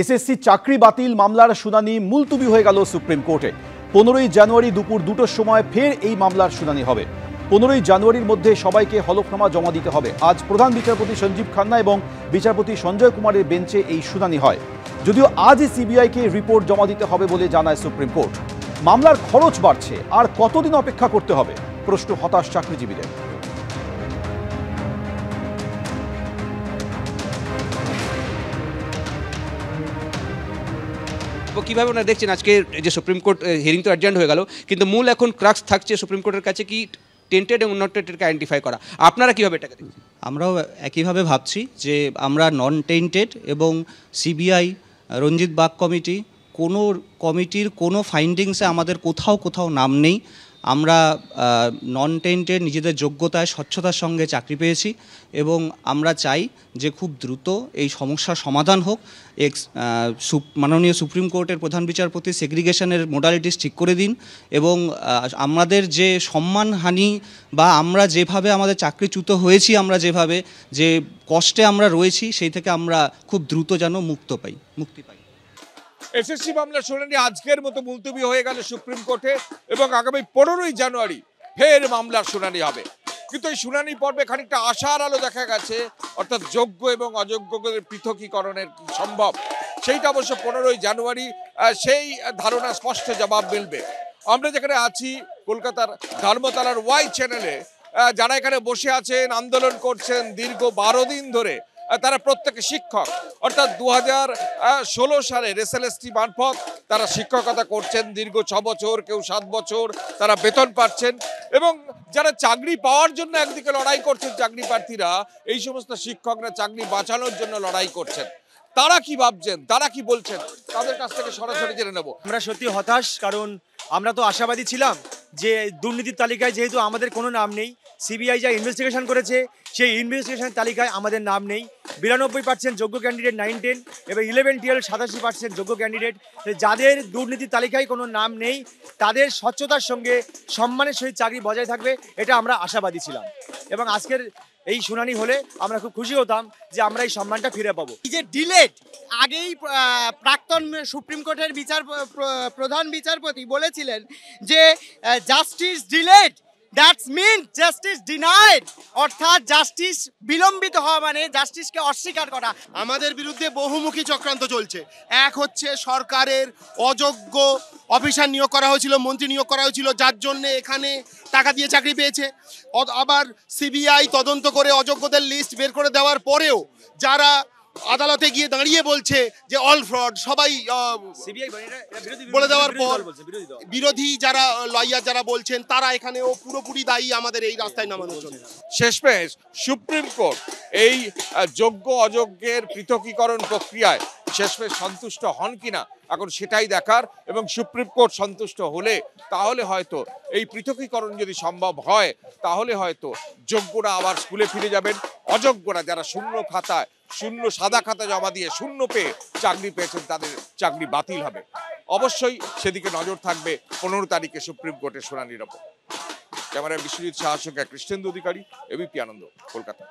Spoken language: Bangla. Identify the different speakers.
Speaker 1: এসএসসি চাকরি বাতিল মামলার শুনানি মুলতুবি হয়ে গেল সুপ্রিম কোর্টে। 15ই জানুয়ারি দুপুর 2টোর সময় ফের এই মামলার শুনানি হবে। 15ই জানুয়ারির মধ্যে সবাইকে হলফনামা জমা দিতে হবে। আজ প্রধান বিচারপতি সঞ্জীব খান্না এবং বিচারপতি সঞ্জয় কুমারের বেঞ্চে এই শুনানি হয়। যদিও আজই সিবিআইকে রিপোর্ট জমা দিতে হবে বলে জানায় সুপ্রিম কোর্ট। মামলার খরচ বাড়ছে, আর কতদিন অপেক্ষা করতে হবে, প্রশ্ন হতাশ চাকরিজীবীদের।
Speaker 2: কিভাবে ওনারা দেখছেন আজকে যে সুপ্রিম কোর্ট হিয়ারিং তো অ্যাডজার্ন হয়ে গেল, কিন্তু মূল এখন ক্রাক্স থাকছে সুপ্রিম কোর্টের কাছে কি টেন্টেড এবং নট টেন্টেডকে আইডেন্টিফাই করা। আপনারা কীভাবে এটাকে দেখছেন?
Speaker 3: আমরাও একইভাবে ভাবছি যে আমরা নন টেন্টেড এবং সিবিআই, রঞ্জিত বাগ কমিটি, কোনো কমিটির কোনো ফাইন্ডিংসে আমাদের কোথাও নাম নেই। আমরা নন টেন্টেড, নিজেদের যোগ্যতায় স্বচ্ছতার সঙ্গে চাকরি পেয়েছি এবং আমরা চাই যে খুব দ্রুত এই সমস্যার সমাধান হোক। মাননীয় সুপ্রিম কোর্টের প্রধান বিচারপতি সেগ্রিগেশনের মোডালিটিস ঠিক করে দিন এবং আমাদের যে সম্মানহানি বা আমরা যেভাবে আমাদের চাকরিচ্যুত হয়েছি, আমরা যেভাবে যে কষ্টে আমরা রয়েছি, সেই থেকে আমরা খুব দ্রুত যেন মুক্তি পাই।
Speaker 4: এসএসসি মামলার শুনানি আজকের মতো মুলতবি হয়ে গেল সুপ্রিম কোর্টে এবং আগামী 15ই জানুয়ারি ফের মামলার শুনানি হবে। কিন্তু এই শুনানি পর্বে খানিকটা আশার আলো দেখা গেছে, অর্থাৎ যোগ্য এবং অযোগ্যদের পৃথকীকরণের সম্ভব সেইটা অবশ্য 15ই জানুয়ারি সেই ধারণা স্পষ্ট জবাব মিলবে। আমরা যেখানে আছি কলকাতার ধর্মতলার ওয়াই চ্যানেলে, যারা এখানে বসে আছেন, আন্দোলন করছেন দীর্ঘ 12 দিন ধরে, তারা প্রত্যেকে শিক্ষক, অর্থাৎ 2016 সালের এসএলএসটি মারফত তারা শিক্ষকতা করছেন দীর্ঘ 6 বছর, কেউ 7 বছর তারা বেতন পাচ্ছেন। এবং যারা চাকরি পাওয়ার জন্য একদিকে লড়াই করছেন চাকরি প্রার্থীরা, এই সমস্ত শিক্ষকরা চাকরি বাঁচানোর জন্য লড়াই করছেন। তারা কি ভাবছেন, তারা কি বলছেন, তাদের কাছ থেকে সরাসরি জেনে নেব।
Speaker 5: আমরা সত্যি হতাশ, কারণ আমরা তো আশাবাদী ছিলাম যে দুর্নীতির তালিকায় যেহেতু আমাদের কোনো নাম নেই, সিবিআই যা ইনভেস্টিগেশন করেছে সেই ইনভেস্টিগেশন তালিকায় আমাদের নাম নেই। 92% যোগ্য ক্যান্ডিডেট 9-10 এবং 11-12 87% যোগ্য ক্যান্ডিডেট। যাদের দুর্নীতির তালিকায় কোনো নাম নেই তাদের স্বচ্ছতার সঙ্গে সম্মানের সহিত চাকরি বজায় থাকবে, এটা আমরা আশাবাদী ছিলাম। এবং আজকের এই শুনানি হলে আমরা খুব খুশি হতাম যে আমরা এই সম্মানটা ফিরে পাবো।
Speaker 6: যে ডিলেট, আগেই প্রাক্তন সুপ্রিম কোর্টের প্রধান বিচারপতি বলেছিলেন যে justice delayed that's mean justice denied, অর্থাৎ জাস্টিস বিলম্বিত হওয়া মানে জাস্টিসকে অস্বীকার করা।
Speaker 7: আমাদের বিরুদ্ধে বহুমুখী চক্রান্ত চলছে। এক হচ্ছে সরকারের অযোগ্য অফিসার নিয়োগ করা হয়েছিল, মন্ত্রী নিয়োগ করা হয়েছিল, যার জন্য এখানে টাকা দিয়ে চাকরি পেয়েছে। আবার সিবিআই তদন্ত করে অযোগ্যদের লিস্ট বের করে দেওয়ার পরেও যারা আদালতে গিয়ে দাঁড়িয়ে বলছে যে অল ফ্রড, সবাই বলে দেওয়ার পর বিরোধী যারা লয়ার যারা বলছেন তারা এখানেও পুরোপুরি দায়ী আমাদের এই রাস্তায় নামানোর জন্য।
Speaker 4: শেষমেশ সুপ্রিম কোর্ট এই যোগ্য অযোগ্যের পৃথকীকরণ প্রক্রিয়ায় শেষমেশ সন্তুষ্ট হন কিনা এখন সেটাই দেখার। এবং সুপ্রিম কোর্ট সন্তুষ্ট হলে তাহলে হয়তো এই পৃথকীকরণ যদি সম্ভব হয়, তাহলে হয়তো যোগ্যরা আবার স্কুলে ফিরে যাবেন, অযোগ্যরা যারা সাদা খাতা জমা দিয়ে শূন্য পেয়ে চাকরি পেয়েছেন তাদের চাকরি বাতিল হবে। অবশ্যই সেদিকে নজর থাকবে 15 তারিখে সুপ্রিম কোর্টের শুনানির ওপর। ক্যামেরায় বিশ্বজিৎ সাহার সঙ্গে কৃষ্ণেন্দু অধিকারী, এবিপি আনন্দ, কলকাতা।